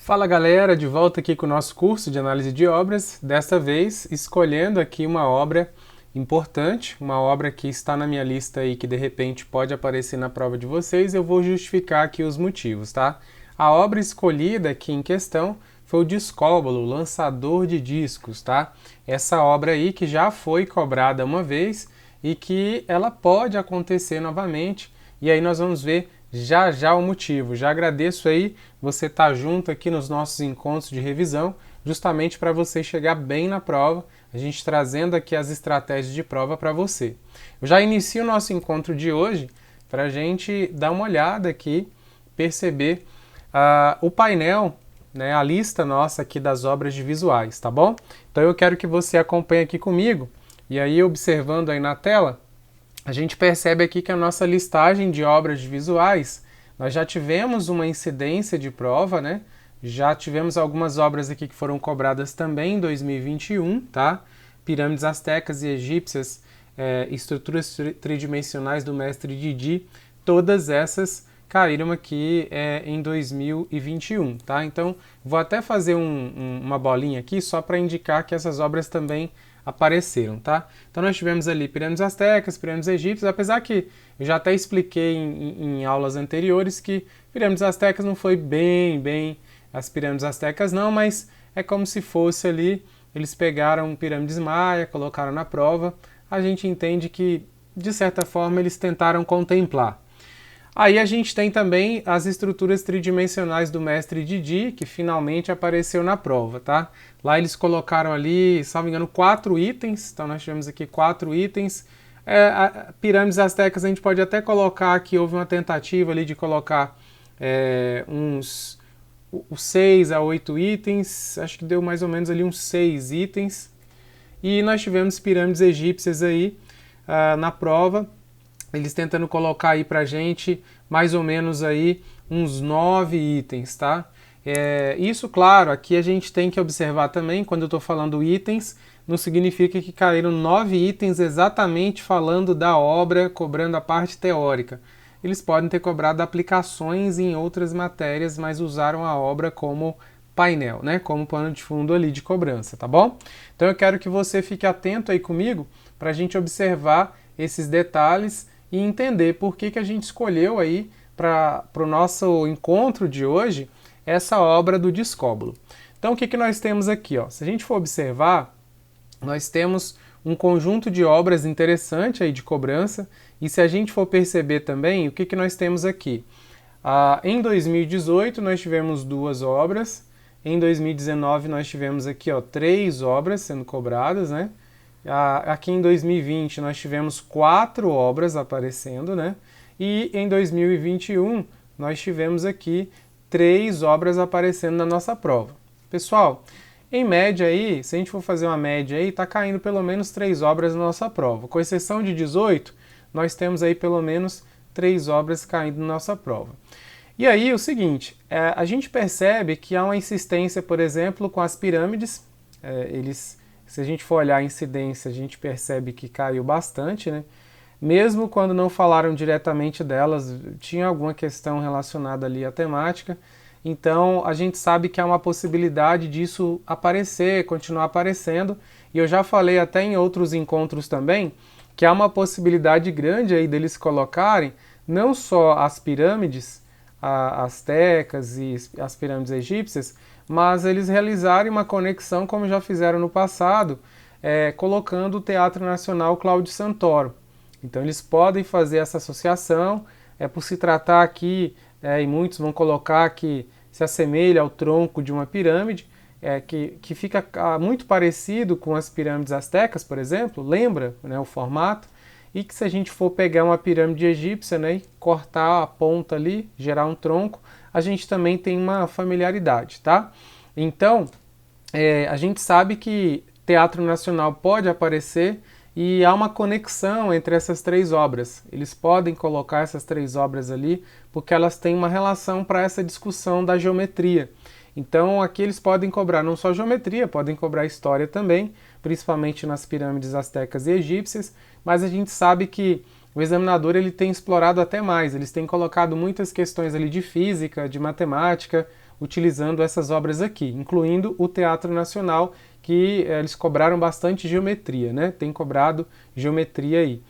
Fala galera, de volta aqui com o nosso curso de análise de obras, desta vez escolhendo aqui uma obra importante, uma obra que está na minha lista aí que de repente pode aparecer na prova de vocês, eu vou justificar aqui os motivos, tá? A obra escolhida aqui em questão foi o Discóbolo, o lançador de discos, tá? Essa obra aí que já foi cobrada uma vez e que ela pode acontecer novamente, e aí nós vamos ver já já o motivo. Já agradeço aí você estar junto aqui nos nossos encontros de revisão, justamente para você chegar bem na prova, a gente trazendo aqui as estratégias de prova para você. Eu já inicio o nosso encontro de hoje para a gente dar uma olhada aqui, perceber o painel, né, a lista nossa aqui das obras de visuais, tá bom? Então eu quero que você acompanhe aqui comigo, e aí observando aí na tela, a gente percebe aqui que a nossa listagem de obras visuais, nós já tivemos uma incidência de prova, né? Já tivemos algumas obras aqui que foram cobradas também em 2021, tá? Pirâmides astecas e egípcias, estruturas tridimensionais do mestre Didi, todas essas caíram aqui em 2021, tá? Então, vou até fazer uma bolinha aqui só para indicar que essas obras também apareceram, tá? Então nós tivemos ali pirâmides astecas, pirâmides egípcias, apesar que eu já até expliquei em aulas anteriores que pirâmides astecas não foi bem as pirâmides astecas não, mas é como se fosse ali, eles pegaram pirâmides maia, colocaram na prova, a gente entende que de certa forma eles tentaram contemplar. Aí a gente tem também as estruturas tridimensionais do mestre Didi, que finalmente apareceu na prova, tá? Lá eles colocaram ali, salvo engano, 4 itens, então nós tivemos aqui 4 itens. Pirâmides astecas a gente pode até colocar que houve uma tentativa ali de colocar uns 6 a 8 itens, acho que deu mais ou menos ali uns 6 itens. E nós tivemos pirâmides egípcias aí na prova, eles tentando colocar aí pra gente mais ou menos aí uns 9 itens, tá? Isso, claro, aqui a gente tem que observar também, quando eu estou falando itens, não significa que caíram 9 itens exatamente falando da obra, cobrando a parte teórica. Eles podem ter cobrado aplicações em outras matérias, mas usaram a obra como painel, né? Como pano de fundo ali de cobrança, tá bom? Então eu quero que você fique atento aí comigo para a gente observar esses detalhes e entender por que a gente escolheu aí para o nosso encontro de hoje essa obra do Discóbolo. Então o que nós temos aqui? Ó? Se a gente for observar, nós temos um conjunto de obras interessante aí de cobrança, e se a gente for perceber também, o que nós temos aqui? Em 2018 nós tivemos 2 obras, em 2019 nós tivemos aqui 3 obras sendo cobradas, né? Aqui em 2020 nós tivemos 4 obras aparecendo, né? E em 2021 nós tivemos aqui 3 obras aparecendo na nossa prova. Pessoal, em média aí, se a gente for fazer uma média aí, tá caindo pelo menos 3 obras na nossa prova. Com exceção de 18, nós temos aí pelo menos 3 obras caindo na nossa prova. E aí o seguinte, a gente percebe que há uma insistência, por exemplo, com as pirâmides, se a gente for olhar a incidência, a gente percebe que caiu bastante, né? Mesmo quando não falaram diretamente delas, tinha alguma questão relacionada ali à temática. Então, a gente sabe que há uma possibilidade disso aparecer, continuar aparecendo. E eu já falei até em outros encontros também, que há uma possibilidade grande aí deles colocarem não só as pirâmides astecas e as pirâmides egípcias, mas eles realizarem uma conexão, como já fizeram no passado, colocando o Teatro Nacional Cláudio Santoro. Então eles podem fazer essa associação, por se tratar aqui, e muitos vão colocar que se assemelha ao tronco de uma pirâmide, que fica muito parecido com as pirâmides astecas, por exemplo, lembra, né, o formato, e que se a gente for pegar uma pirâmide egípcia, né, e cortar a ponta ali, gerar um tronco, a gente também tem uma familiaridade, tá? Então, a gente sabe que Teatro Nacional pode aparecer e há uma conexão entre essas 3 obras. Eles podem colocar essas 3 obras ali porque elas têm uma relação para essa discussão da geometria. Então aqui eles podem cobrar não só geometria, podem cobrar história também, principalmente nas pirâmides astecas e egípcias, mas a gente sabe que o examinador ele tem explorado até mais, eles têm colocado muitas questões ali de física, de matemática, utilizando essas obras aqui, incluindo o Teatro Nacional, que eles cobraram bastante geometria, né? Tem cobrado geometria aí.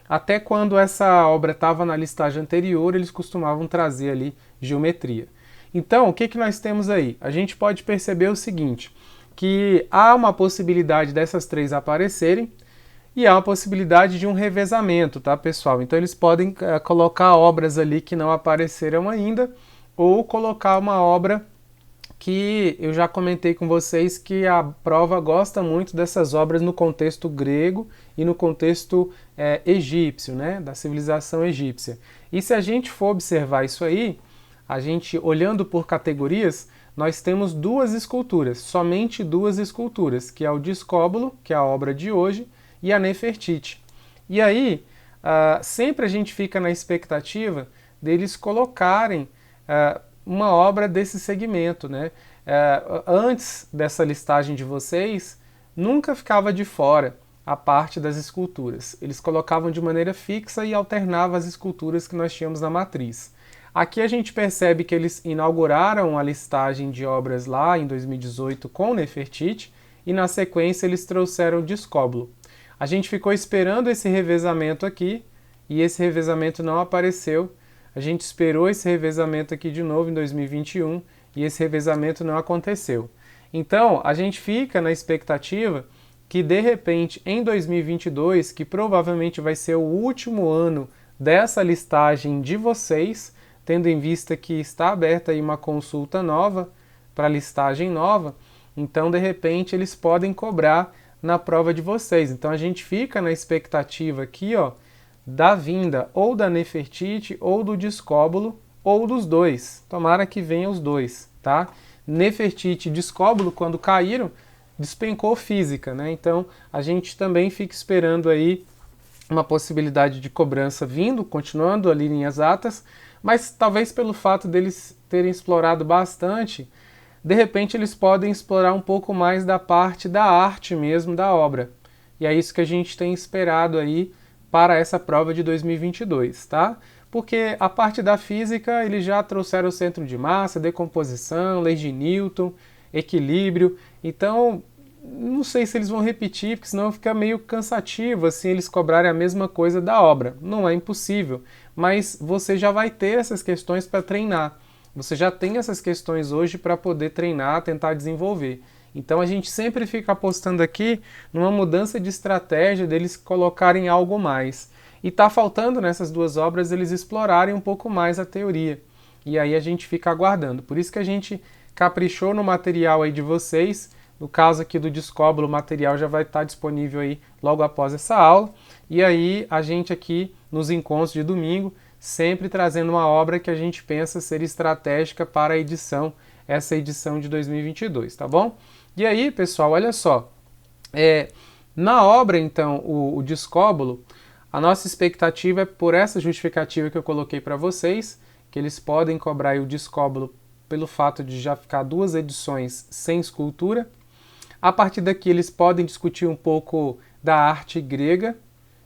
Até quando essa obra estava na listagem anterior, eles costumavam trazer ali geometria. Então, o que que nós temos aí? A gente pode perceber o seguinte, que há uma possibilidade dessas três aparecerem e há uma possibilidade de um revezamento, tá, pessoal? Então, eles podem colocar obras ali que não apareceram ainda ou colocar uma obra que eu já comentei com vocês que a prova gosta muito dessas obras no contexto grego e no contexto egípcio, né, da civilização egípcia. E se a gente for observar isso aí, a gente olhando por categorias, nós temos duas esculturas, somente duas esculturas, que é o Discóbolo, que é a obra de hoje, e a Nefertiti. E aí, sempre a gente fica na expectativa deles colocarem uma obra desse segmento, né? Antes dessa listagem de vocês, nunca ficava de fora a parte das esculturas. Eles colocavam de maneira fixa e alternavam as esculturas que nós tínhamos na matriz. Aqui a gente percebe que eles inauguraram a listagem de obras lá em 2018 com Nefertiti e na sequência eles trouxeram o Discóbolo. A gente ficou esperando esse revezamento aqui e esse revezamento não apareceu. A gente esperou esse revezamento aqui de novo em 2021 e esse revezamento não aconteceu. Então, a gente fica na expectativa que, de repente, em 2022, que provavelmente vai ser o último ano dessa listagem de vocês, tendo em vista que está aberta aí uma consulta nova para listagem nova, então, de repente, eles podem cobrar na prova de vocês. Então, a gente fica na expectativa aqui, ó, da vinda ou da Nefertiti ou do Discóbolo ou dos dois. Tomara que venham os dois, tá? Nefertiti e Discóbolo, quando caíram, despencou física, né? Então a gente também fica esperando aí uma possibilidade de cobrança vindo, continuando ali linhas atas, mas talvez pelo fato deles terem explorado bastante, de repente eles podem explorar um pouco mais da parte da arte mesmo da obra. E é isso que a gente tem esperado aí para essa prova de 2022, tá? Porque a parte da física eles já trouxeram o centro de massa, decomposição, leis de Newton, equilíbrio. Então, não sei se eles vão repetir, porque senão fica meio cansativo assim eles cobrarem a mesma coisa da obra. Não é impossível, mas você já vai ter essas questões para treinar. Você já tem essas questões hoje para poder treinar, tentar desenvolver. Então a gente sempre fica apostando aqui numa mudança de estratégia deles colocarem algo mais. E está faltando nessas duas obras eles explorarem um pouco mais a teoria. E aí a gente fica aguardando. Por isso que a gente caprichou no material aí de vocês. No caso aqui do Discóbolo, o material já vai estar disponível aí logo após essa aula. E aí a gente aqui nos encontros de domingo, sempre trazendo uma obra que a gente pensa ser estratégica para a edição, essa edição de 2022, tá bom? E aí, pessoal, olha só, na obra, então, o Discóbolo, a nossa expectativa é por essa justificativa que eu coloquei para vocês, que eles podem cobrar o Discóbolo pelo fato de já ficar duas edições sem escultura. A partir daqui, eles podem discutir um pouco da arte grega,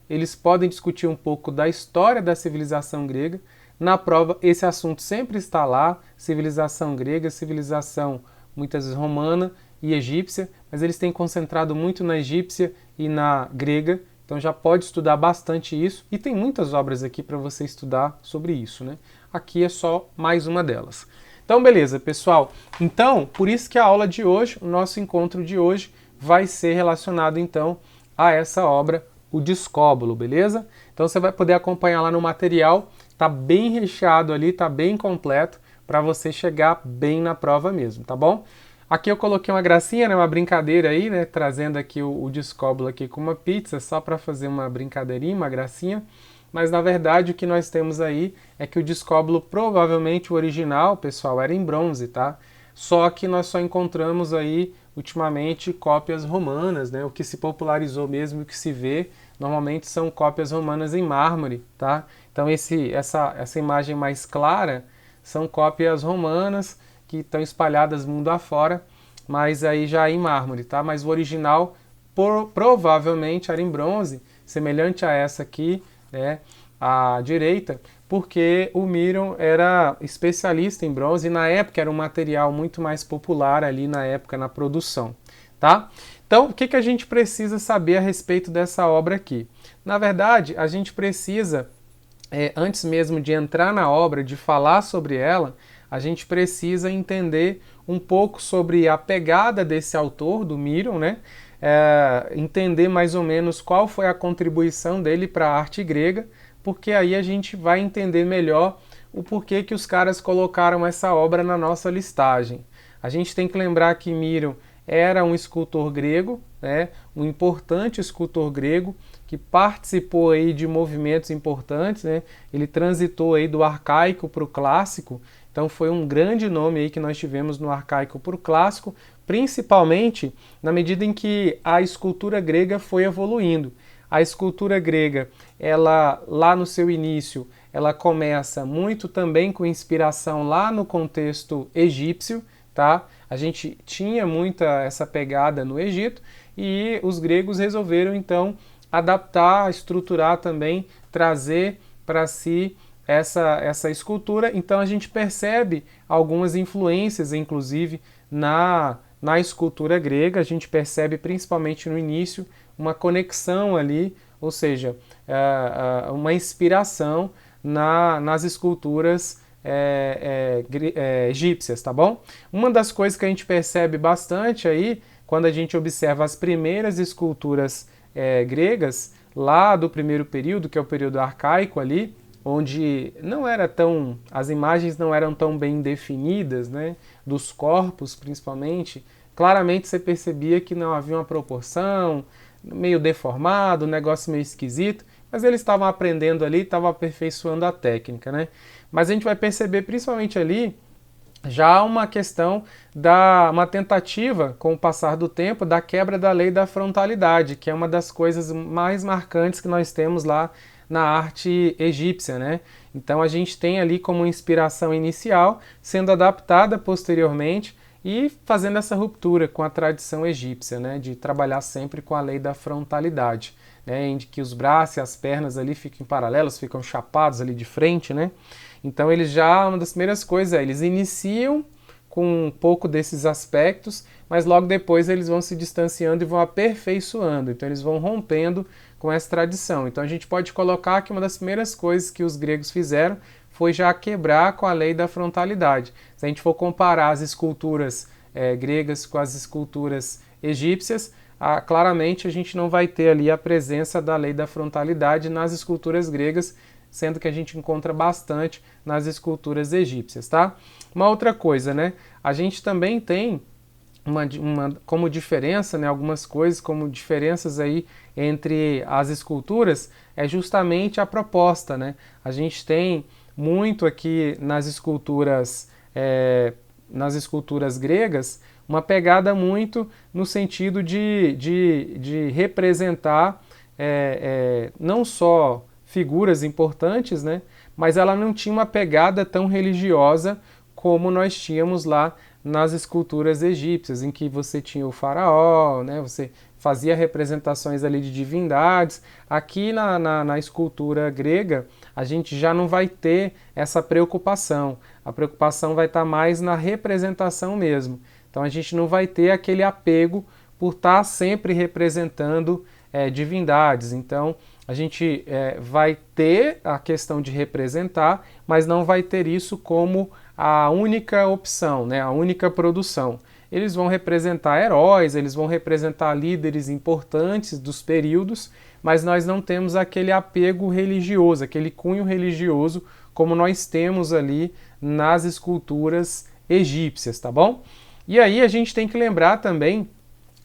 eles podem discutir um pouco da história da civilização grega. Na prova, esse assunto sempre está lá, civilização grega, civilização muitas vezes romana e egípcia, mas eles têm concentrado muito na egípcia e na grega, então já pode estudar bastante isso, e tem muitas obras aqui para você estudar sobre isso, né? Aqui é só mais uma delas. Então, beleza, pessoal. Então, por isso que a aula de hoje, o nosso encontro de hoje, vai ser relacionado, então, a essa obra, o Discóbolo, beleza? Então, você vai poder acompanhar lá no material, tá bem recheado ali, tá bem completo, para você chegar bem na prova mesmo, tá bom? Aqui eu coloquei uma gracinha, né, uma brincadeira aí, né, trazendo aqui o Discóbolo aqui com uma pizza, só para fazer uma brincadeirinha, uma gracinha. Mas na verdade o que nós temos aí é que o Discóbolo, provavelmente o original, pessoal, era em bronze, tá? Só que nós só encontramos aí ultimamente cópias romanas, né? O que se popularizou mesmo, o que se vê, normalmente são cópias romanas em mármore, tá? Então essa imagem mais clara são cópias romanas que estão espalhadas mundo afora, mas aí já em mármore, tá? Mas o original provavelmente era em bronze, semelhante a essa aqui, né, à direita, porque o Myron era especialista em bronze e na época era um material muito mais popular ali na época na produção, tá? Então, o que a gente precisa saber a respeito dessa obra aqui? Na verdade, a gente precisa, antes mesmo de entrar na obra, de falar sobre ela, a gente precisa entender um pouco sobre a pegada desse autor, do Myron, né? Entender mais ou menos qual foi a contribuição dele para a arte grega, porque aí a gente vai entender melhor o porquê que os caras colocaram essa obra na nossa listagem. A gente tem que lembrar que Myron era um escultor grego, né? Um importante escultor grego que participou aí de movimentos importantes, né? Ele transitou aí do arcaico para o clássico, então foi um grande nome aí que nós tivemos no arcaico para o clássico, principalmente na medida em que a escultura grega foi evoluindo. A escultura grega, ela lá no seu início, ela começa muito também com inspiração lá no contexto egípcio, tá? A gente tinha muita essa pegada no Egito e os gregos resolveram então adaptar, estruturar também, trazer para si essa escultura. Então a gente percebe algumas influências, inclusive, na escultura grega. A gente percebe principalmente no início uma conexão ali, ou seja, uma inspiração nas esculturas egípcias, tá bom? Uma das coisas que a gente percebe bastante aí, quando a gente observa as primeiras esculturas gregas, lá do primeiro período, que é o período arcaico ali, onde não era tão, as imagens não eram tão bem definidas, né, dos corpos principalmente, claramente você percebia que não havia uma proporção, meio deformado, um negócio meio esquisito, mas eles estavam aprendendo ali, estavam aperfeiçoando a técnica, né? Mas a gente vai perceber principalmente ali já uma questão uma tentativa, com o passar do tempo, da quebra da lei da frontalidade, que é uma das coisas mais marcantes que nós temos lá na arte egípcia, né? Então a gente tem ali como inspiração inicial, sendo adaptada posteriormente e fazendo essa ruptura com a tradição egípcia, né? De trabalhar sempre com a lei da frontalidade, né? Em que os braços e as pernas ali ficam paralelos, ficam chapados ali de frente, né? Então eles já, uma das primeiras coisas eles iniciam com um pouco desses aspectos, mas logo depois eles vão se distanciando e vão aperfeiçoando, então eles vão rompendo com essa tradição. Então a gente pode colocar que uma das primeiras coisas que os gregos fizeram foi já quebrar com a lei da frontalidade. Se a gente for comparar as esculturas gregas com as esculturas egípcias, claramente a gente não vai ter ali a presença da lei da frontalidade nas esculturas gregas, sendo que a gente encontra bastante nas esculturas egípcias, tá? Uma outra coisa, né? A gente também tem como diferença, né, algumas coisas como diferenças aí entre as esculturas, é justamente a proposta, né? A gente tem muito aqui nas esculturas gregas uma pegada muito no sentido de representar não só figuras importantes, né? Mas ela não tinha uma pegada tão religiosa como nós tínhamos lá nas esculturas egípcias, em que você tinha o faraó, né? Você fazia representações ali de divindades. Aqui na escultura grega, a gente já não vai ter essa preocupação. A preocupação vai estar mais na representação mesmo. Então a gente não vai ter aquele apego por estar sempre representando divindades. Então a gente vai ter a questão de representar, mas não vai ter isso como a única opção, né? A única produção. Eles vão representar heróis, eles vão representar líderes importantes dos períodos, mas nós não temos aquele apego religioso, aquele cunho religioso como nós temos ali nas esculturas egípcias, tá bom? E aí a gente tem que lembrar também,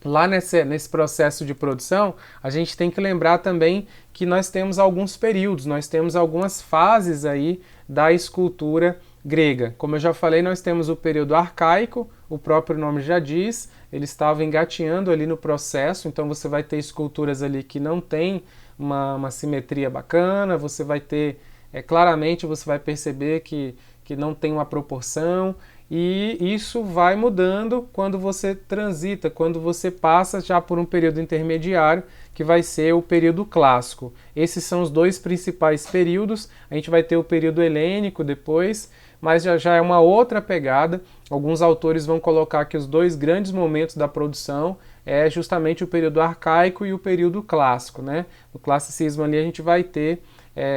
lá nesse processo de produção, a gente tem que lembrar também que nós temos alguns períodos, nós temos algumas fases aí da escultura grega. Como eu já falei, nós temos o período arcaico, o próprio nome já diz, ele estava engatinhando ali no processo, então você vai ter esculturas ali que não tem uma simetria bacana, você vai ter, claramente você vai perceber que não tem uma proporção, e isso vai mudando quando você transita, quando você passa já por um período intermediário, que vai ser o período clássico. Esses são os dois principais períodos. A gente vai ter o período helênico depois, mas já é uma outra pegada. Alguns autores vão colocar que os dois grandes momentos da produção é justamente o período arcaico e o período clássico, né? No classicismo ali a gente vai ter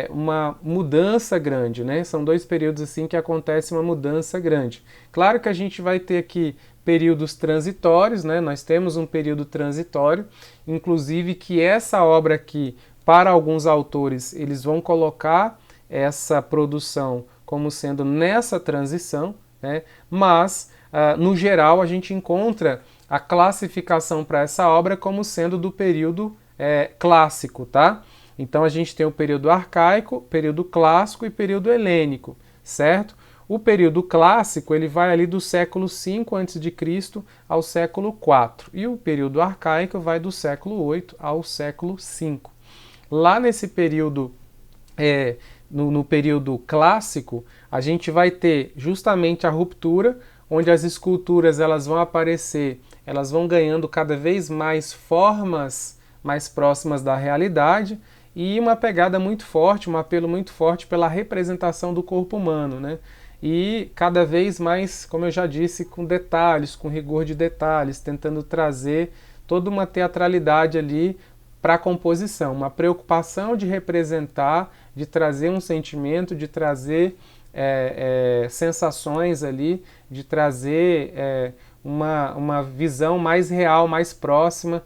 uma mudança grande, né? São dois períodos assim que acontece uma mudança grande. Claro que a gente vai ter aqui períodos transitórios, né? Nós temos um período transitório, inclusive que essa obra aqui, para alguns autores, eles vão colocar essa produção como sendo nessa transição, né? Mas, no geral, a gente encontra a classificação para essa obra como sendo do período clássico, tá? Então a gente tem o período arcaico, período clássico e período helênico, certo? O período clássico ele vai ali do século V a.C. ao século IV, e o período arcaico vai do século VIII ao século V. Lá nesse período, no período clássico, a gente vai ter justamente a ruptura, onde as esculturas elas vão aparecer, elas vão ganhando cada vez mais formas mais próximas da realidade, e uma pegada muito forte, um apelo muito forte pela representação do corpo humano, né? E cada vez mais, como eu já disse, com detalhes, com rigor de detalhes, tentando trazer toda uma teatralidade ali para a composição, uma preocupação de representar, de trazer um sentimento, de trazer sensações ali, de trazer uma visão mais real, mais próxima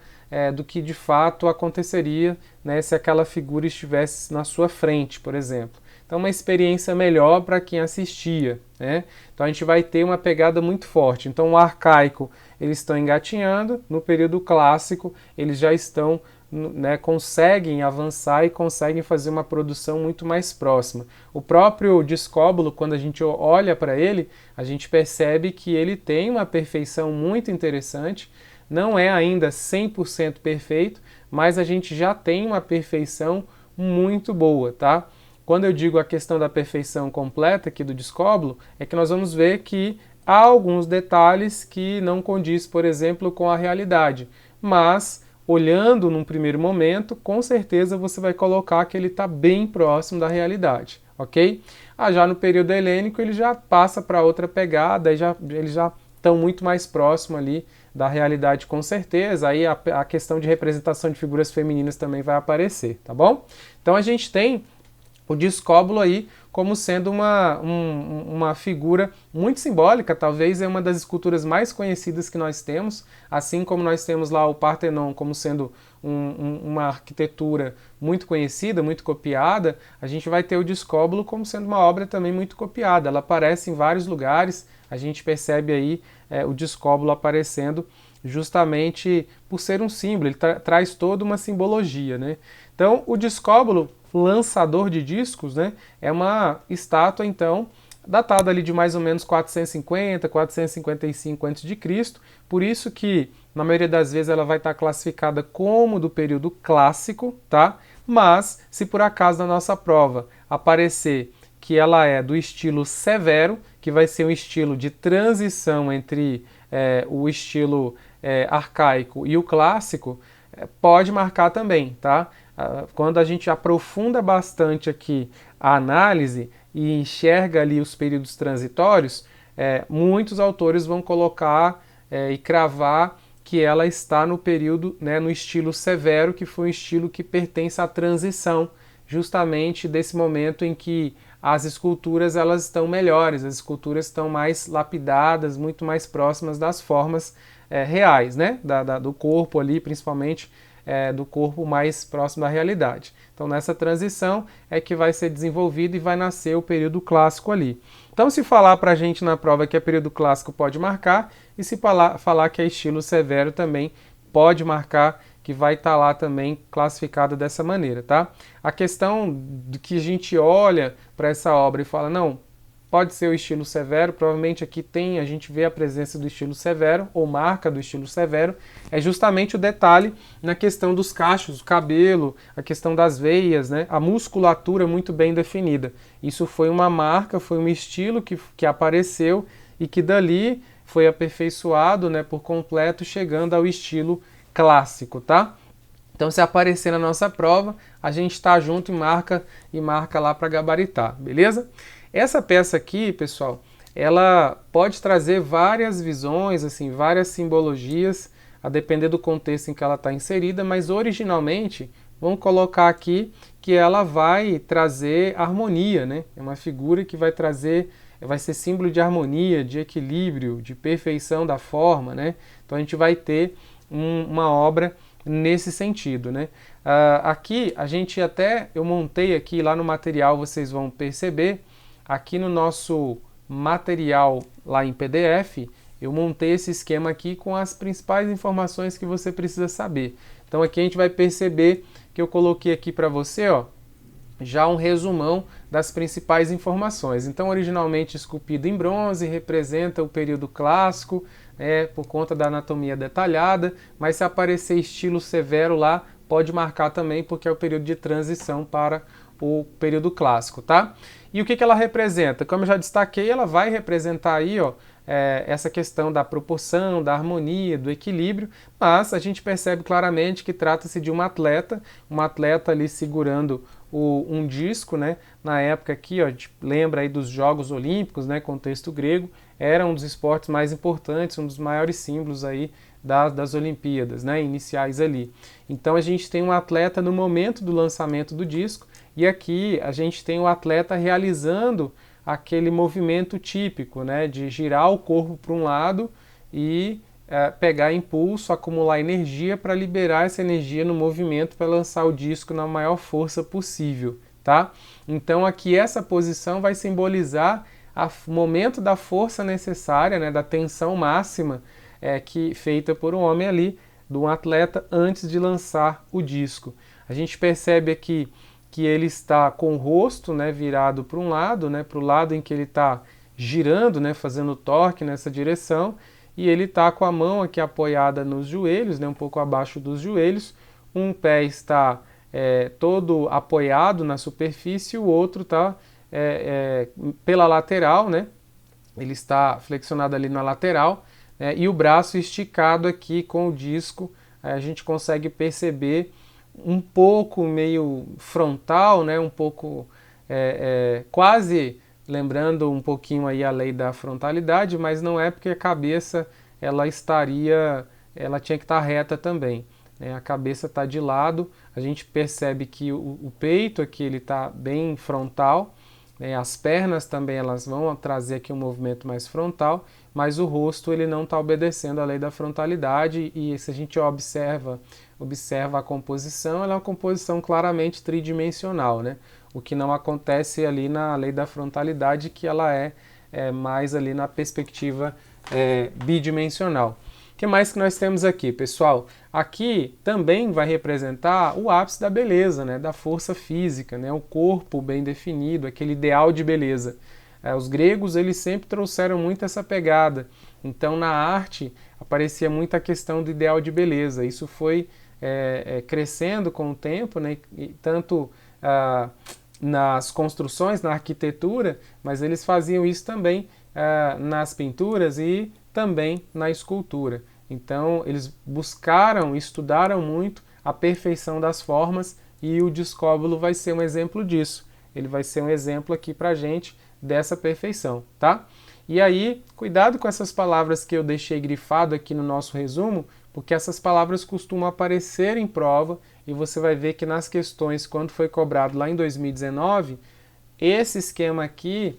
do que de fato aconteceria, né, se aquela figura estivesse na sua frente, por exemplo. Então, uma experiência melhor para quem assistia, né? Então, a gente vai ter uma pegada muito forte. Então, o arcaico, eles estão engatinhando, no período clássico, eles já estão, né, conseguem avançar e conseguem fazer uma produção muito mais próxima. O próprio Discóbulo, quando a gente olha para ele, a gente percebe que ele tem uma perfeição muito interessante. Não é ainda 100% perfeito, mas a gente já tem uma perfeição muito boa, tá? Quando eu digo a questão da perfeição completa aqui do Discóbulo, é que nós vamos ver que há alguns detalhes que não condiz, por exemplo, com a realidade. Mas, olhando num primeiro momento, com certeza você vai colocar que ele está bem próximo da realidade, ok? Já no período helênico ele já passa para outra pegada, eles já estão muito mais próximos ali da realidade, com certeza. Aí a questão de representação de figuras femininas também vai aparecer, tá bom? Então a gente tem o Discóbulo aí como sendo uma figura muito simbólica, talvez é uma das esculturas mais conhecidas que nós temos, assim como nós temos lá o Partenon como sendo uma arquitetura muito conhecida, muito copiada, a gente vai ter o Discóbulo como sendo uma obra também muito copiada. Ela aparece em vários lugares, a gente percebe aí o Discóbulo aparecendo justamente por ser um símbolo, ele traz toda uma simbologia, né? Então, o Discóbulo, lançador de discos, né, é uma estátua, então, datada ali de mais ou menos 450, 455 a.C., por isso que, na maioria das vezes, ela vai estar classificada como do período clássico, tá? Mas, se por acaso na nossa prova aparecer que ela é do estilo severo, que vai ser um estilo de transição entre o estilo arcaico e o clássico, pode marcar também, tá? Quando a gente aprofunda bastante aqui a análise e enxerga ali os períodos transitórios, muitos autores vão colocar e cravar que ela está no período, né, no estilo severo, que foi um estilo que pertence à transição, justamente desse momento em que as esculturas elas estão melhores, as esculturas estão mais lapidadas, muito mais próximas das formas reais, né, do corpo ali, principalmente do corpo mais próximo da realidade. Então nessa transição é que vai ser desenvolvido e vai nascer o período clássico ali. Então se falar para a gente na prova que é período clássico pode marcar, e se falar que é estilo severo também pode marcar, que vai estar lá também classificado dessa maneira, tá? A questão de que a gente olha para essa obra e fala, não, pode ser o estilo severo, provavelmente aqui a gente vê a presença do estilo severo, ou marca do estilo severo, é justamente o detalhe na questão dos cachos, o cabelo, a questão das veias, né? A musculatura muito bem definida. Isso foi uma marca, foi um estilo que apareceu e que dali foi aperfeiçoado, né, por completo, chegando ao estilo clássico, tá? Então, se aparecer na nossa prova, a gente está junto e marca lá para gabaritar, beleza? Essa peça aqui, pessoal, ela pode trazer várias visões, assim, várias simbologias, a depender do contexto em que ela está inserida, mas originalmente, vamos colocar aqui que ela vai trazer harmonia, né? É uma figura que vai trazer, vai ser símbolo de harmonia, de equilíbrio, de perfeição da forma, né? Então a gente vai ter uma obra nesse sentido, né? Aqui eu montei aqui lá no material, vocês vão perceber, aqui no nosso material lá em PDF, eu montei esse esquema aqui com as principais informações que você precisa saber. Então aqui a gente vai perceber que eu coloquei aqui para você, ó, já um resumão das principais informações. Então, originalmente esculpido em bronze, representa o período clássico, por conta da anatomia detalhada, mas se aparecer estilo severo lá, pode marcar também, porque é o período de transição para o período clássico, tá? E o que ela representa? Como eu já destaquei, ela vai representar aí, ó, essa questão da proporção, da harmonia, do equilíbrio, mas a gente percebe claramente que trata-se de um atleta ali segurando um disco, né? Na época aqui, ó, a gente lembra aí dos Jogos Olímpicos, né? Contexto grego, era um dos esportes mais importantes, um dos maiores símbolos aí das Olimpíadas, né? Iniciais ali. Então a gente tem um atleta no momento do lançamento do disco, e aqui a gente tem o atleta realizando aquele movimento típico, né, de girar o corpo para um lado e pegar impulso, acumular energia para liberar essa energia no movimento para lançar o disco na maior força possível, tá? Então aqui essa posição vai simbolizar o momento da força necessária, né, da tensão máxima feita por um homem ali, de um atleta antes de lançar o disco. A gente percebe aqui que ele está com o rosto, né, virado para um lado, né, para o lado em que ele está girando, né, fazendo torque nessa direção, e ele está com a mão aqui apoiada nos joelhos, né, um pouco abaixo dos joelhos, um pé está todo apoiado na superfície, o outro está pela lateral, né, ele está flexionado ali na lateral, e o braço esticado aqui com o disco, a gente consegue perceber um pouco meio frontal, né? Um pouco quase lembrando um pouquinho aí a lei da frontalidade, mas não é porque a cabeça ela tinha que estar reta também, né? A cabeça está de lado, a gente percebe que o peito aqui ele está bem frontal, né? As pernas também elas vão trazer aqui um movimento mais frontal, mas o rosto ele não está obedecendo à lei da frontalidade, e se a gente observa a composição, ela é uma composição claramente tridimensional, né? O que não acontece ali na lei da frontalidade, que ela é mais ali na perspectiva bidimensional. O que mais que nós temos aqui, pessoal? Aqui também vai representar o ápice da beleza, né? Da força física, né? O corpo bem definido, aquele ideal de beleza. Os gregos eles sempre trouxeram muito essa pegada. Então na arte aparecia muito a questão do ideal de beleza. Isso foi crescendo com o tempo, né? E tanto nas construções, na arquitetura, mas eles faziam isso também nas pinturas e também na escultura. Então eles buscaram, estudaram muito a perfeição das formas, e o discóbulo vai ser um exemplo disso. Ele vai ser um exemplo aqui pra gente dessa perfeição, tá? E aí, cuidado com essas palavras que eu deixei grifado aqui no nosso resumo, porque essas palavras costumam aparecer em prova, e você vai ver que nas questões, quando foi cobrado lá em 2019, esse esquema aqui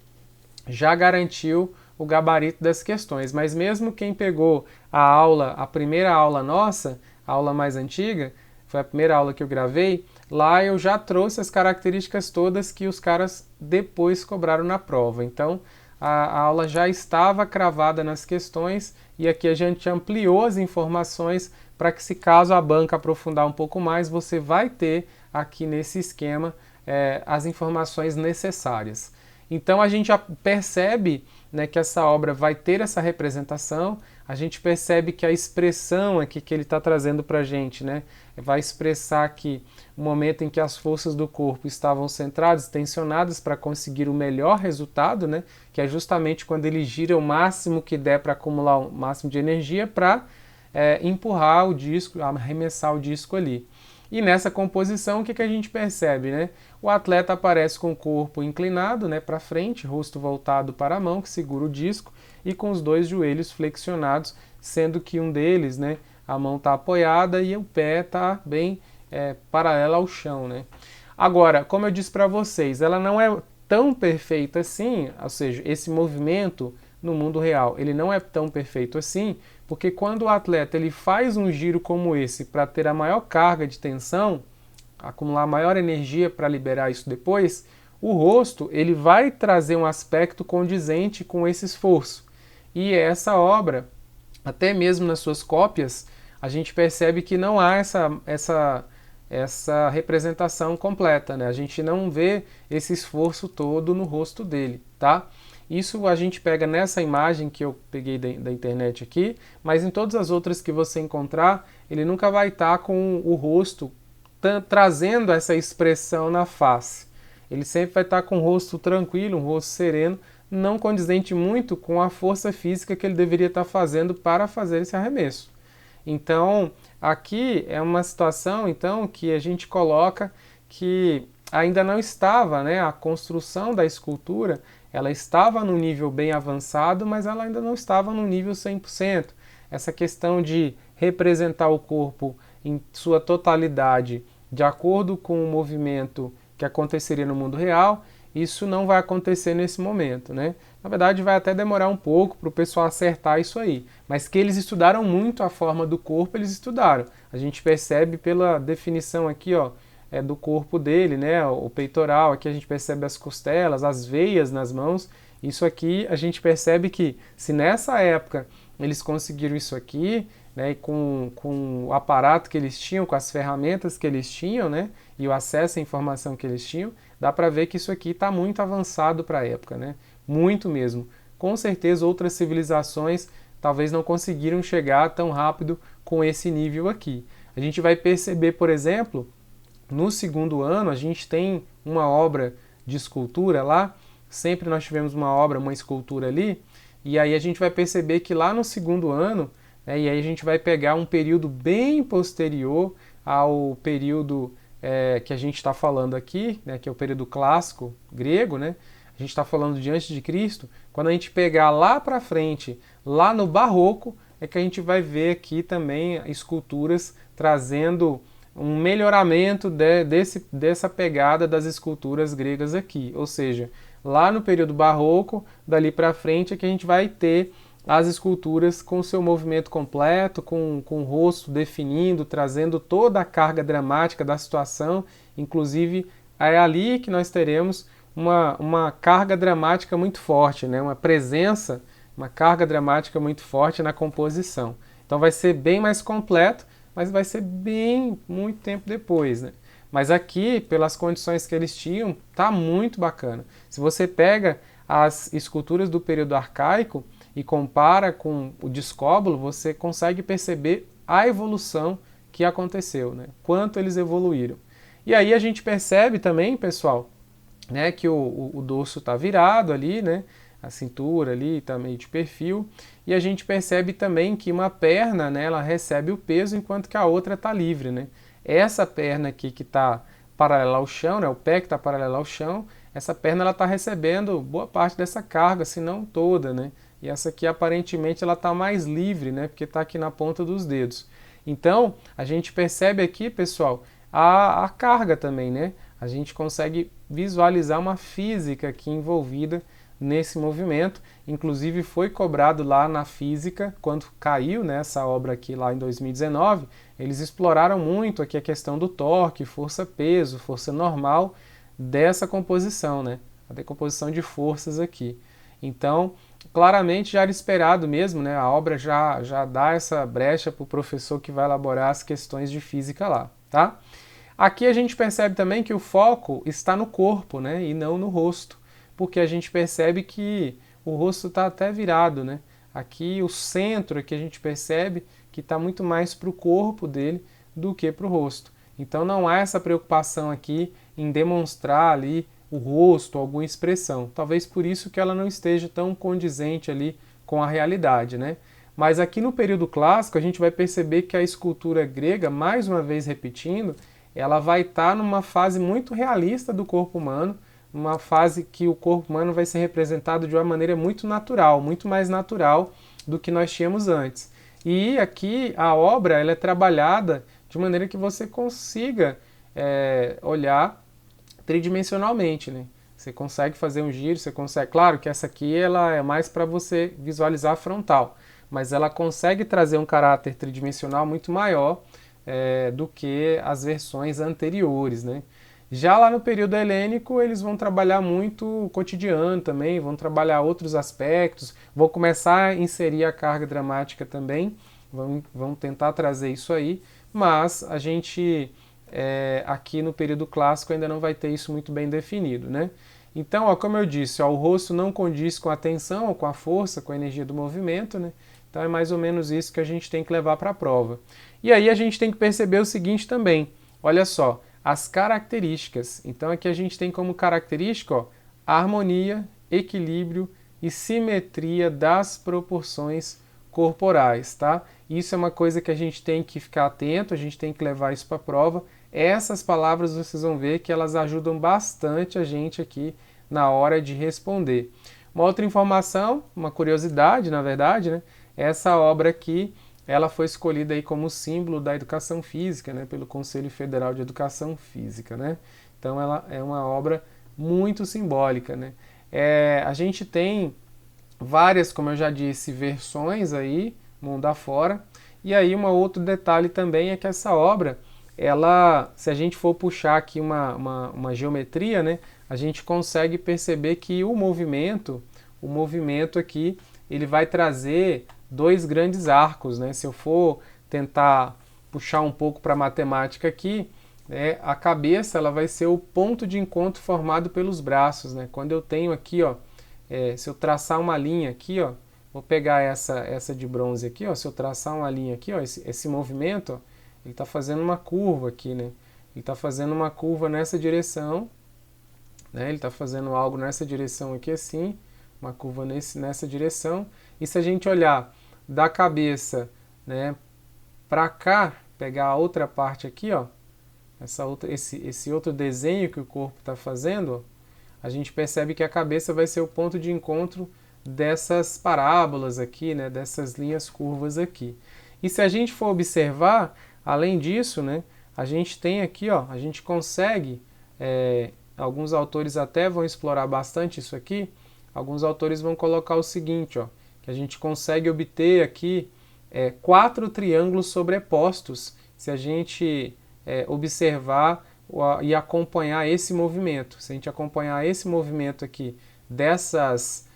já garantiu o gabarito das questões. Mas mesmo quem pegou a primeira aula nossa, a aula mais antiga, foi a primeira aula que eu gravei, lá eu já trouxe as características todas que os caras depois cobraram na prova. Então, a aula já estava cravada nas questões, e aqui a gente ampliou as informações para que, se caso a banca aprofundar um pouco mais, você vai ter aqui nesse esquema as informações necessárias. Então a gente já percebe, né, que essa obra vai ter essa representação, a gente percebe que a expressão aqui que ele está trazendo para a gente, né, vai expressar aqui o momento em que as forças do corpo estavam centradas, tensionadas para conseguir o melhor resultado, né? Que é justamente quando ele gira o máximo que der para acumular o máximo de energia para empurrar o disco, arremessar o disco ali. E nessa composição, o que a gente percebe, né? O atleta aparece com o corpo inclinado, né, para frente, rosto voltado para a mão, que segura o disco, e com os dois joelhos flexionados, sendo que um deles, né, a mão está apoiada e o pé está bem paralelo ao chão, né? Agora, como eu disse para vocês, ela não é tão perfeita assim, ou seja, esse movimento no mundo real, ele não é tão perfeito assim, porque quando o atleta ele faz um giro como esse para ter a maior carga de tensão, acumular maior energia para liberar isso depois, o rosto ele vai trazer um aspecto condizente com esse esforço. E essa obra, até mesmo nas suas cópias, a gente percebe que não há essa representação completa, né? A gente não vê esse esforço todo no rosto dele, tá? Isso a gente pega nessa imagem que eu peguei da internet aqui, mas em todas as outras que você encontrar, ele nunca vai estar com o rosto trazendo essa expressão na face. Ele sempre vai estar com o rosto tranquilo, um rosto sereno, não condizente muito com a força física que ele deveria estar fazendo para fazer esse arremesso. Então, aqui é uma situação então que a gente coloca que ainda não estava, né, a construção da escultura, ela estava num nível bem avançado, mas ela ainda não estava no nível 100%. Essa questão de representar o corpo em sua totalidade, de acordo com o movimento que aconteceria no mundo real, isso não vai acontecer nesse momento, né? Na verdade, vai até demorar um pouco para o pessoal acertar isso aí. Mas que eles estudaram muito a forma do corpo, eles estudaram. A gente percebe pela definição aqui, ó, do corpo dele, né? O peitoral, aqui a gente percebe as costelas, as veias nas mãos. Isso aqui a gente percebe que se nessa época eles conseguiram isso aqui, né, e com o aparato que eles tinham, com as ferramentas que eles tinham, né, e o acesso à informação que eles tinham, dá para ver que isso aqui está muito avançado para a época, né? Muito mesmo. Com certeza outras civilizações talvez não conseguiram chegar tão rápido com esse nível aqui. A gente vai perceber, por exemplo, no segundo ano a gente tem uma obra de escultura lá, sempre nós tivemos uma obra, uma escultura ali, e aí a gente vai perceber que lá no segundo ano, né, e aí a gente vai pegar um período bem posterior ao período que a gente está falando aqui, né, que é o período clássico grego, né? A gente está falando de antes de Cristo. Quando a gente pegar lá para frente, lá no Barroco, é que a gente vai ver aqui também esculturas trazendo um melhoramento dessa pegada das esculturas gregas aqui. Ou seja, lá no período Barroco, dali para frente, é que a gente vai ter as esculturas com o seu movimento completo, com o rosto definindo, trazendo toda a carga dramática da situação. Inclusive, é ali que nós teremos uma carga dramática muito forte, né? Uma presença, uma carga dramática muito forte na composição. Então vai ser bem mais completo, mas vai ser bem muito tempo depois, né? Mas aqui, pelas condições que eles tinham, tá muito bacana. Se você pega as esculturas do período arcaico e compara com o discóbulo, você consegue perceber a evolução que aconteceu, né? Quanto eles evoluíram. E aí a gente percebe também, pessoal, né, que o dorso está virado ali, né? A cintura ali está meio de perfil. E a gente percebe também que uma perna, né, ela recebe o peso enquanto que a outra está livre, né? Essa perna aqui que está paralela ao chão, né, o pé que está paralelo ao chão, essa perna ela está recebendo boa parte dessa carga, se não toda, né? E essa aqui aparentemente ela está mais livre, né? Porque está aqui na ponta dos dedos. Então a gente percebe aqui, pessoal, a carga também, né? A gente consegue visualizar uma física aqui envolvida nesse movimento. Inclusive foi cobrado lá na física, quando caiu, né, essa obra aqui lá em 2019, eles exploraram muito aqui a questão do torque, força-peso, força normal dessa composição, né? A decomposição de forças aqui. Então, claramente já era esperado mesmo, né? A obra já dá essa brecha para o professor que vai elaborar as questões de física lá, tá? Aqui a gente percebe também que o foco está no corpo, né? E não no rosto, porque a gente percebe que o rosto está até virado, né? Aqui o centro, aqui a gente percebe que está muito mais para o corpo dele do que para o rosto. Então não há essa preocupação aqui em demonstrar ali o rosto, alguma expressão. Talvez por isso que ela não esteja tão condizente ali com a realidade, né? Mas aqui no período clássico a gente vai perceber que a escultura grega, mais uma vez repetindo, ela vai estar numa fase muito realista do corpo humano, uma fase que o corpo humano vai ser representado de uma maneira muito natural, muito mais natural do que nós tínhamos antes. E aqui a obra ela é trabalhada de maneira que você consiga olhar tridimensionalmente, né? Você consegue fazer um giro, você consegue... Claro que essa aqui ela é mais para você visualizar a frontal, mas ela consegue trazer um caráter tridimensional muito maior do que as versões anteriores, né? Já lá no período helênico, eles vão trabalhar muito o cotidiano também, vão trabalhar outros aspectos, vão começar a inserir a carga dramática também, vão tentar trazer isso aí, mas a gente aqui no período clássico ainda não vai ter isso muito bem definido, né? Então, ó, como eu disse, ó, o rosto não condiz com a tensão, ou com a força, com a energia do movimento, né? Então é mais ou menos isso que a gente tem que levar para a prova. E aí a gente tem que perceber o seguinte também, olha só, as características. Então aqui a gente tem como característica, ó, a harmonia, equilíbrio e simetria das proporções corporais, tá? Isso é uma coisa que a gente tem que ficar atento, a gente tem que levar isso para a prova. Essas palavras vocês vão ver que elas ajudam bastante a gente aqui na hora de responder. Uma outra informação, uma curiosidade, na verdade, né? Essa obra aqui, ela foi escolhida aí como símbolo da educação física, né? Pelo Conselho Federal de Educação Física, né? Então ela é uma obra muito simbólica, né? A gente tem várias, como eu já disse, versões aí, mundo afora. E aí um outro detalhe também é que essa obra, ela, se a gente for puxar aqui uma geometria, né, a gente consegue perceber que o movimento aqui, ele vai trazer dois grandes arcos, né? Se eu for tentar puxar um pouco para a matemática aqui, a cabeça ela vai ser o ponto de encontro formado pelos braços, né? Quando eu tenho aqui, ó, se eu traçar uma linha aqui, ó, vou pegar essa de bronze aqui, ó, se eu traçar uma linha aqui, ó, esse movimento, ó, ele está fazendo uma curva aqui, né? Ele está fazendo uma curva nessa direção, né? Ele está fazendo algo nessa direção aqui assim, uma curva nessa direção. E se a gente olhar da cabeça, né, para cá, pegar a outra parte aqui, ó, esse outro desenho que o corpo está fazendo, ó, a gente percebe que a cabeça vai ser o ponto de encontro dessas parábolas aqui, né, dessas linhas curvas aqui. E se a gente for observar, além disso, né, a gente tem aqui, ó, a gente consegue, alguns autores até vão explorar bastante isso aqui, alguns autores vão colocar o seguinte, ó, que a gente consegue obter aqui 4 triângulos sobrepostos se a gente observar e acompanhar esse movimento. Se a gente acompanhar esse movimento aqui dessas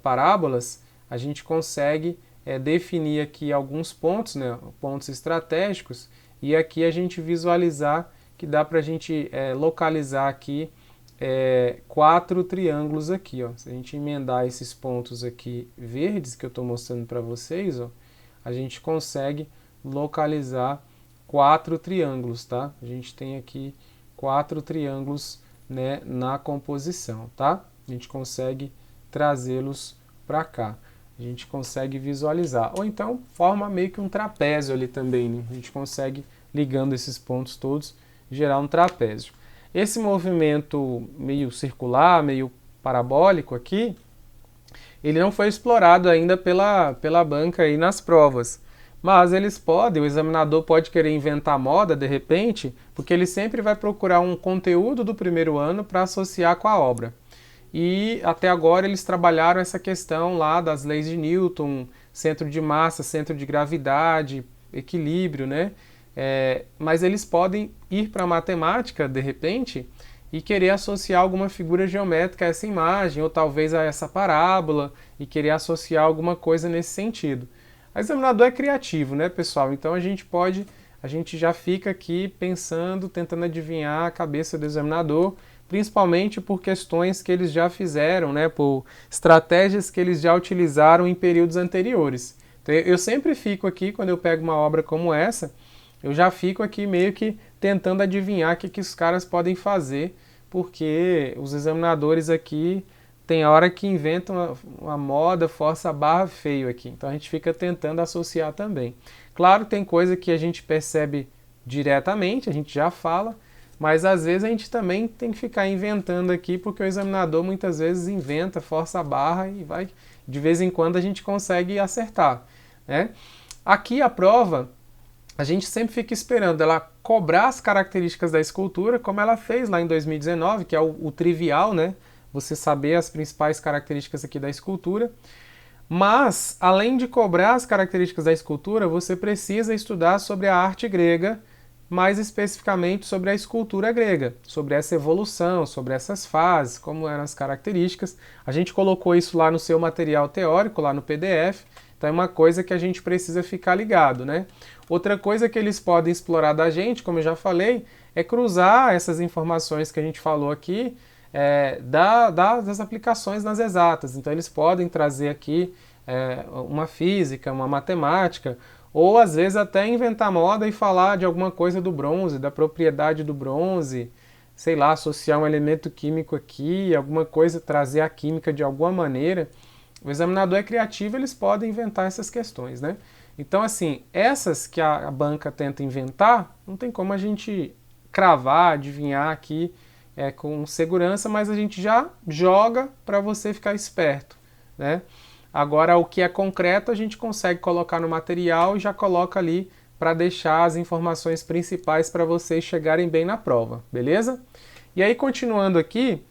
parábolas, a gente consegue definir aqui alguns pontos, né, pontos estratégicos, e aqui a gente visualizar que dá para a gente localizar aqui 4 triângulos aqui, ó. Se a gente emendar esses pontos aqui verdes que eu estou mostrando para vocês, ó, a gente consegue localizar 4 triângulos, tá? A gente tem aqui 4 triângulos, né, na composição, tá? A gente consegue trazê-los para cá. A gente consegue visualizar. Ou então forma meio que um trapézio ali também, né? A gente consegue, ligando esses pontos todos, gerar um trapézio. Esse movimento meio circular, meio parabólico aqui, ele não foi explorado ainda pela banca aí nas provas. Mas eles podem, o examinador pode querer inventar moda de repente, porque ele sempre vai procurar um conteúdo do primeiro ano para associar com a obra. E até agora eles trabalharam essa questão lá das leis de Newton, centro de massa, centro de gravidade, equilíbrio, né? Mas eles podem ir para a matemática, de repente, e querer associar alguma figura geométrica a essa imagem, ou talvez a essa parábola, e querer associar alguma coisa nesse sentido. O examinador é criativo, né, pessoal? Então a gente já fica aqui pensando, tentando adivinhar a cabeça do examinador, principalmente por questões que eles já fizeram, né, por estratégias que eles já utilizaram em períodos anteriores. Então eu sempre fico aqui, quando eu pego uma obra como essa, eu já fico aqui meio que tentando adivinhar o que os caras podem fazer, porque os examinadores aqui tem hora que inventam uma moda, força a barra feio aqui. Então a gente fica tentando associar também. Claro, tem coisa que a gente percebe diretamente, a gente já fala, mas às vezes a gente também tem que ficar inventando aqui, porque o examinador muitas vezes inventa, força a barra e vai, de vez em quando a gente consegue acertar, né? Aqui a prova, a gente sempre fica esperando ela cobrar as características da escultura, como ela fez lá em 2019, que é o trivial, né? Você saber as principais características aqui da escultura. Mas, além de cobrar as características da escultura, você precisa estudar sobre a arte grega, mais especificamente sobre a escultura grega, sobre essa evolução, sobre essas fases, como eram as características. A gente colocou isso lá no seu material teórico, lá no PDF, então é uma coisa que a gente precisa ficar ligado, né? Outra coisa que eles podem explorar da gente, como eu já falei, é cruzar essas informações que a gente falou aqui, das aplicações nas exatas. Então eles podem trazer aqui uma física, uma matemática, ou às vezes até inventar moda e falar de alguma coisa do bronze, da propriedade do bronze, sei lá, associar um elemento químico aqui, alguma coisa, trazer a química de alguma maneira. O examinador é criativo, eles podem inventar essas questões, né? Então, assim, essas que a banca tenta inventar, não tem como a gente cravar, adivinhar aqui com segurança, mas a gente já joga para você ficar esperto, né? Agora, o que é concreto, a gente consegue colocar no material e já coloca ali para deixar as informações principais para vocês chegarem bem na prova, beleza? E aí, continuando aqui,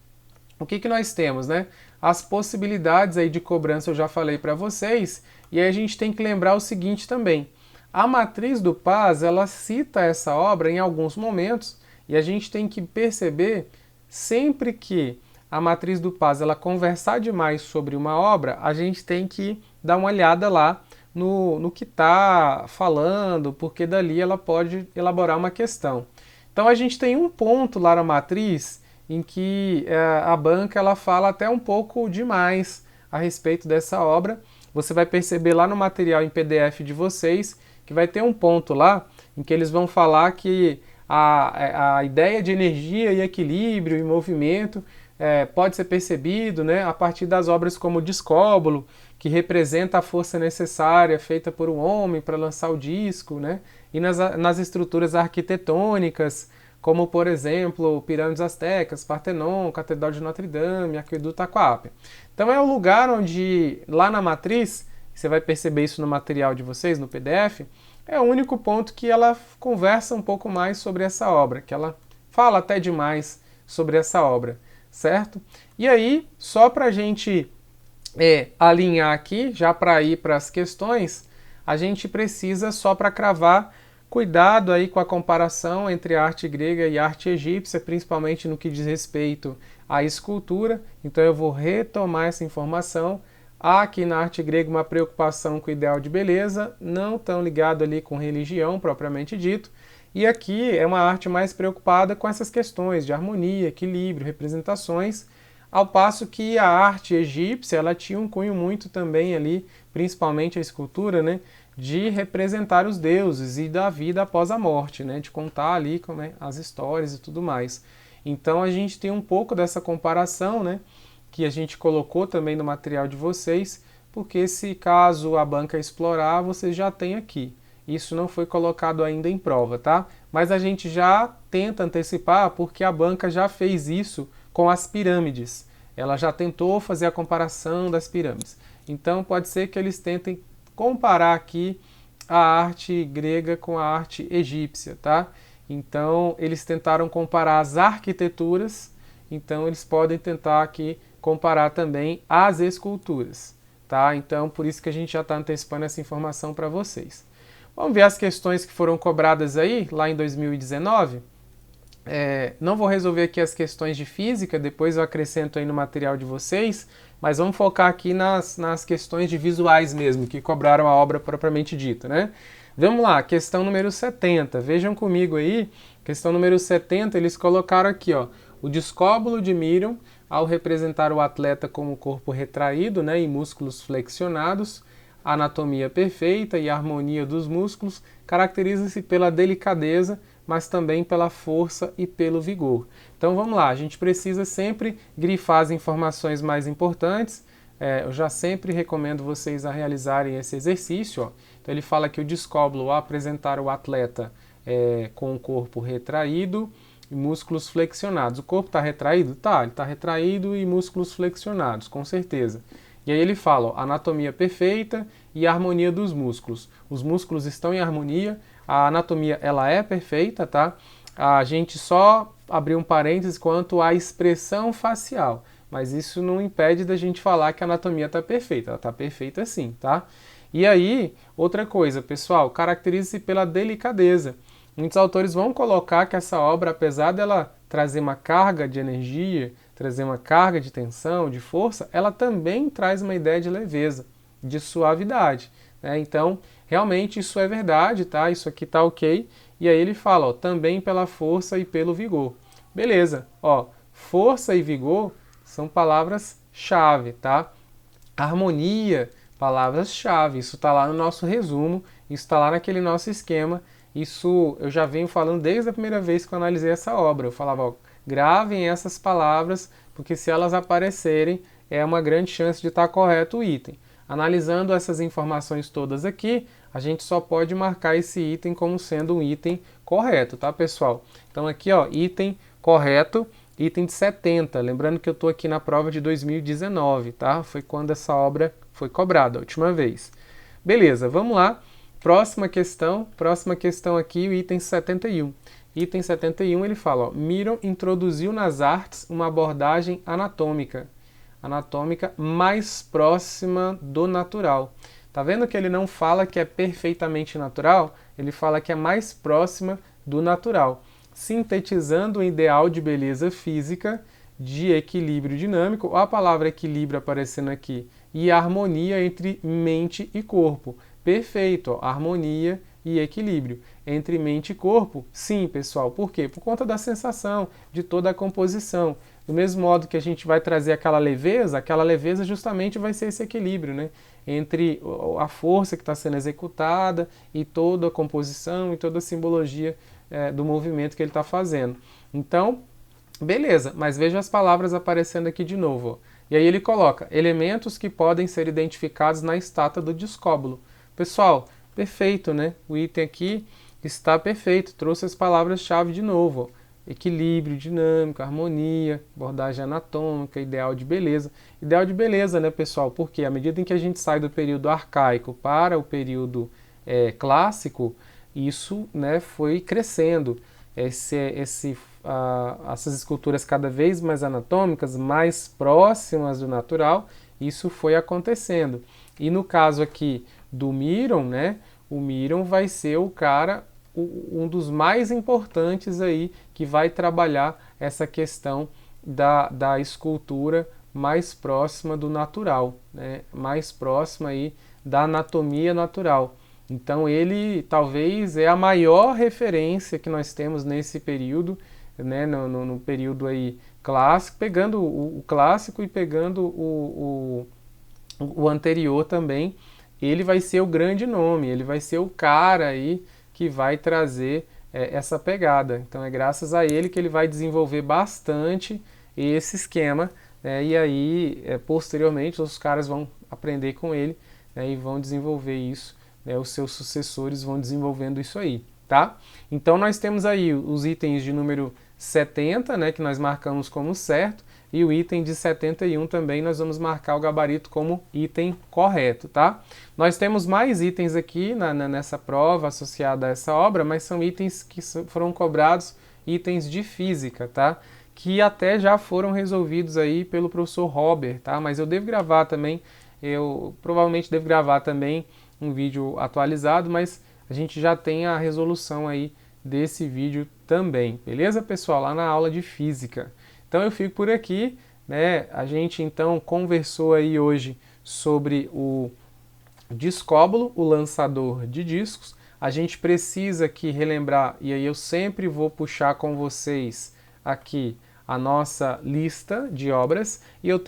o que nós temos, né? As possibilidades aí de cobrança eu já falei para vocês, e aí a gente tem que lembrar o seguinte também. A matriz do Paz, ela cita essa obra em alguns momentos, e a gente tem que perceber, sempre que a matriz do Paz ela conversar demais sobre uma obra, a gente tem que dar uma olhada lá no que está falando, porque dali ela pode elaborar uma questão. Então a gente tem um ponto lá na matriz em que a banca ela fala até um pouco demais a respeito dessa obra. Você vai perceber lá no material em PDF de vocês que vai ter um ponto lá em que eles vão falar que a ideia de energia e equilíbrio e movimento pode ser percebido, né, a partir das obras como o Discóbolo, que representa a força necessária feita por um homem para lançar o disco, né, e nas estruturas arquitetônicas, como, por exemplo, pirâmides astecas, Partenon, Catedral de Notre Dame, Aqueduto Aquápia. Então é o lugar onde, lá na matriz, você vai perceber isso no material de vocês, no PDF, é o único ponto que ela conversa um pouco mais sobre essa obra, que ela fala até demais sobre essa obra, certo? E aí, só para a gente alinhar aqui, já para ir para as questões, a gente precisa, só para cravar, cuidado aí com a comparação entre a arte grega e a arte egípcia, principalmente no que diz respeito à escultura. Então eu vou retomar essa informação. Há aqui na arte grega uma preocupação com o ideal de beleza, não tão ligado ali com religião propriamente dito. E aqui é uma arte mais preocupada com essas questões de harmonia, equilíbrio, representações, ao passo que a arte egípcia ela tinha um cunho muito também ali, principalmente a escultura, né, de representar os deuses e da vida após a morte, né, de contar ali como as histórias e tudo mais. Então a gente tem um pouco dessa comparação, né, que a gente colocou também no material de vocês, porque se caso a banca explorar, vocês já têm aqui. Isso não foi colocado ainda em prova, tá? Mas a gente já tenta antecipar porque a banca já fez isso com as pirâmides. Ela já tentou fazer a comparação das pirâmides. Então pode ser que eles tentem comparar aqui a arte grega com a arte egípcia, tá? Então eles tentaram comparar as arquiteturas, então eles podem tentar aqui comparar também as esculturas, tá? Então por isso que a gente já está antecipando essa informação para vocês. Vamos ver as questões que foram cobradas aí, lá em 2019. Não vou resolver aqui as questões de física, depois eu acrescento aí no material de vocês, mas vamos focar aqui nas questões de visuais mesmo, que cobraram a obra propriamente dita, né? Vamos lá, questão número 70. Vejam comigo aí, questão número 70, eles colocaram aqui, ó, o Discóbolo de Miriam, ao representar o atleta com o corpo retraído, né, e músculos flexionados, a anatomia perfeita e a harmonia dos músculos caracteriza-se pela delicadeza, mas também pela força e pelo vigor. Então vamos lá, a gente precisa sempre grifar as informações mais importantes. Eu já sempre recomendo vocês a realizarem esse exercício. Ó. Então ele fala que o descóbulo, ao apresentar o atleta com o corpo retraído e músculos flexionados. O corpo está retraído? Tá, ele está retraído e músculos flexionados, com certeza. E aí ele fala, ó, anatomia perfeita e harmonia dos músculos. Os músculos estão em harmonia, a anatomia ela é perfeita, tá? A gente só abriu um parênteses quanto à expressão facial, mas isso não impede da gente falar que a anatomia está perfeita, ela está perfeita sim, tá? E aí, outra coisa, pessoal, caracteriza-se pela delicadeza. Muitos autores vão colocar que essa obra, apesar dela trazer uma carga de energia, trazer uma carga de tensão, de força, ela também traz uma ideia de leveza, de suavidade. Né? Então, realmente isso é verdade, tá? Isso aqui tá ok. E aí ele fala, ó, também pela força e pelo vigor. Beleza, ó, força e vigor são palavras-chave, tá? Harmonia, palavras-chave. Isso tá lá no nosso resumo, isso tá lá naquele nosso esquema. Isso eu já venho falando desde a primeira vez que eu analisei essa obra. Eu falava, ó, gravem essas palavras, porque se elas aparecerem, é uma grande chance de estar correto o item. Analisando essas informações todas aqui, a gente só pode marcar esse item como sendo um item correto, tá, pessoal? Então aqui, ó, item correto, item de 70. Lembrando que eu estou aqui na prova de 2019, tá? Foi quando essa obra foi cobrada, a última vez. Beleza, vamos lá. Próxima questão aqui, o item 71. Item 71 ele fala, ó, Miron introduziu nas artes uma abordagem anatômica mais próxima do natural. Tá vendo que ele não fala que é perfeitamente natural? Ele fala que é mais próxima do natural, sintetizando o ideal de beleza física, de equilíbrio dinâmico, ó, a palavra equilíbrio aparecendo aqui, e harmonia entre mente e corpo. Perfeito, ó, harmonia e equilíbrio entre mente e corpo. Sim, pessoal, por quê? Por conta da sensação, de toda a composição. Do mesmo modo que a gente vai trazer aquela leveza justamente vai ser esse equilíbrio, né? Entre a força que está sendo executada e toda a composição e toda a simbologia do movimento que ele está fazendo. Então, beleza, mas veja as palavras aparecendo aqui de novo. Ó. E aí ele coloca elementos que podem ser identificados na estátua do discóbulo. Pessoal, perfeito, né? O item aqui está perfeito, trouxe as palavras-chave de novo. Ó. Equilíbrio, dinâmico, harmonia, abordagem anatômica, ideal de beleza. Ideal de beleza, né, pessoal? Porque à medida em que a gente sai do período arcaico para o período clássico, isso, né, foi crescendo. Essas esculturas cada vez mais anatômicas, mais próximas do natural, isso foi acontecendo. E no caso aqui do Miron, né, o Miron vai ser o cara, um dos mais importantes aí, que vai trabalhar essa questão da escultura mais próxima do natural, né, mais próxima aí da anatomia natural. Então ele talvez é a maior referência que nós temos nesse período, né, no período aí clássico, pegando o clássico e pegando o anterior também. Ele vai ser o grande nome, ele vai ser o cara aí que vai trazer essa pegada. Então é graças a ele que ele vai desenvolver bastante esse esquema, né, e aí posteriormente os caras vão aprender com ele, né, e vão desenvolver isso. Os seus sucessores vão desenvolvendo isso aí, tá? Então nós temos aí os itens de número 70, né, que nós marcamos como certo, e o item de 71 também nós vamos marcar o gabarito como item correto, tá? Nós temos mais itens aqui nessa prova associada a essa obra, mas são itens que foram cobrados, itens de física, tá? Que até já foram resolvidos aí pelo professor Robert, tá? Mas eu devo gravar também, eu provavelmente devo gravar também um vídeo atualizado, mas a gente já tem a resolução aí desse vídeo também, beleza, pessoal? Lá na aula de física. Então eu fico por aqui, né? A gente então conversou aí hoje sobre o discóbulo, o lançador de discos. A gente precisa aqui relembrar, e aí eu sempre vou puxar com vocês aqui a nossa lista de obras, e eu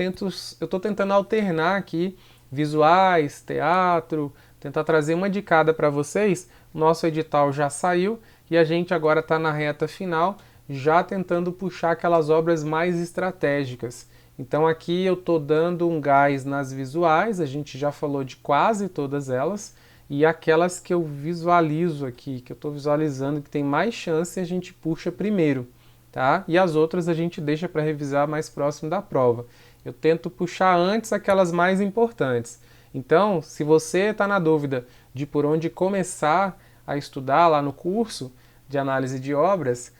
estou tentando alternar aqui visuais, teatro, tentar trazer uma de cada para vocês. O nosso edital já saiu, e a gente agora está na reta final, já tentando puxar aquelas obras mais estratégicas. Então aqui eu estou dando um gás nas visuais, a gente já falou de quase todas elas, e aquelas que eu visualizo aqui, que eu estou visualizando que tem mais chance, a gente puxa primeiro, tá? E as outras a gente deixa para revisar mais próximo da prova. Eu tento puxar antes aquelas mais importantes. Então, se você está na dúvida de por onde começar a estudar lá no curso de análise de obras,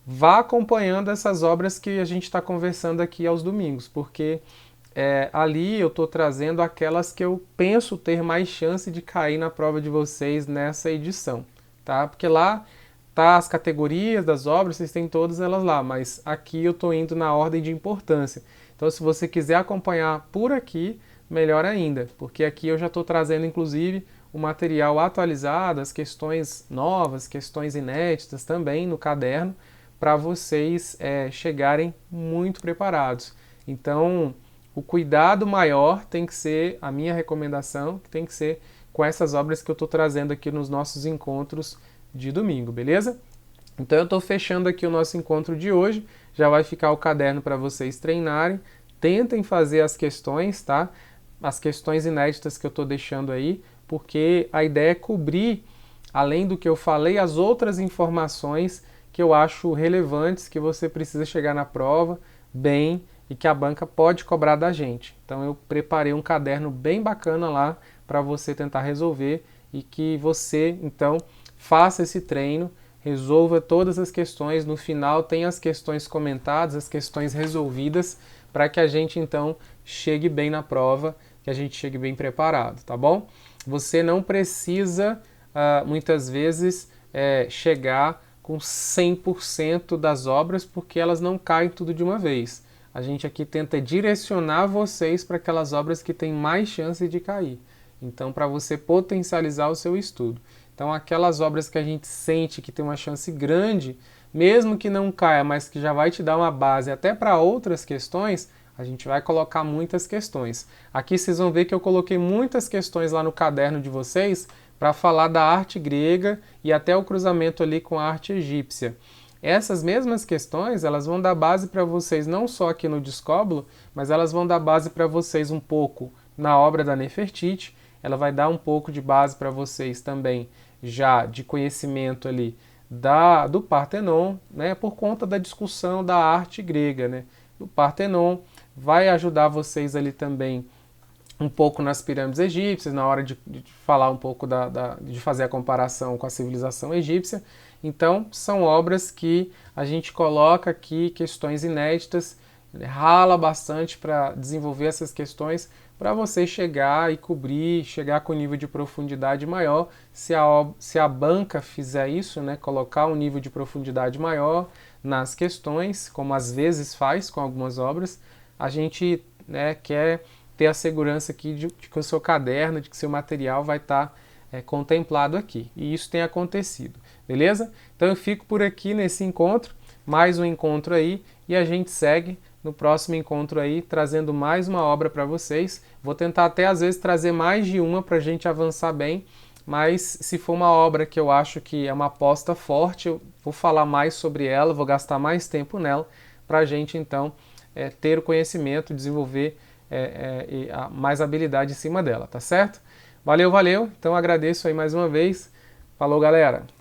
vá acompanhando essas obras que a gente está conversando aqui aos domingos, porque ali eu estou trazendo aquelas que eu penso ter mais chance de cair na prova de vocês nessa edição, tá? Porque lá tá as categorias das obras, vocês têm todas elas lá, mas aqui eu estou indo na ordem de importância. Então, se você quiser acompanhar por aqui, melhor ainda, porque aqui eu já estou trazendo, inclusive, o material atualizado, as questões novas, questões inéditas também no caderno, para vocês chegarem muito preparados. Então, o cuidado maior tem que ser, a minha recomendação, que tem que ser com essas obras que eu estou trazendo aqui nos nossos encontros de domingo, beleza? Então eu estou fechando aqui o nosso encontro de hoje, já vai ficar o caderno para vocês treinarem, tentem fazer as questões, tá? As questões inéditas que eu estou deixando aí, porque a ideia é cobrir, além do que eu falei, as outras informações que eu acho relevantes, que você precisa chegar na prova bem e que a banca pode cobrar da gente. Então eu preparei um caderno bem bacana lá para você tentar resolver e que você, então, faça esse treino, resolva todas as questões, no final tem as questões comentadas, as questões resolvidas, para que a gente, então, chegue bem na prova, que a gente chegue bem preparado, tá bom? Você não precisa, muitas vezes, chegar com 100% das obras, porque elas não caem tudo de uma vez. A gente aqui tenta direcionar vocês para aquelas obras que têm mais chance de cair. Então, para você potencializar o seu estudo. Então, aquelas obras que a gente sente que tem uma chance grande, mesmo que não caia, mas que já vai te dar uma base até para outras questões, a gente vai colocar muitas questões. Aqui vocês vão ver que eu coloquei muitas questões lá no caderno de vocês para falar da arte grega e até o cruzamento ali com a arte egípcia. Essas mesmas questões, elas vão dar base para vocês não só aqui no Discóbulo, mas elas vão dar base para vocês um pouco na obra da Nefertiti, ela vai dar um pouco de base para vocês também já de conhecimento ali do Partenon, né, por conta da discussão da arte grega, né, do Partenon, vai ajudar vocês ali também um pouco nas pirâmides egípcias, na hora de falar um pouco de fazer a comparação com a civilização egípcia. Então, são obras que a gente coloca aqui, questões inéditas, rala bastante para desenvolver essas questões, para você chegar e cobrir, chegar com um nível de profundidade maior. Se a banca fizer isso, né, colocar um nível de profundidade maior nas questões, como às vezes faz com algumas obras, a gente, né, quer ter a segurança aqui de que o seu caderno, de que seu material vai estar contemplado aqui. E isso tem acontecido, beleza? Então eu fico por aqui nesse encontro, mais um encontro aí, e a gente segue no próximo encontro aí, trazendo mais uma obra para vocês. Vou tentar até às vezes trazer mais de uma para a gente avançar bem, mas se for uma obra que eu acho que é uma aposta forte, eu vou falar mais sobre ela, vou gastar mais tempo nela, para a gente então ter o conhecimento, desenvolver mais habilidade em cima dela, tá certo? Valeu, valeu. Então agradeço aí mais uma vez. Falou, galera!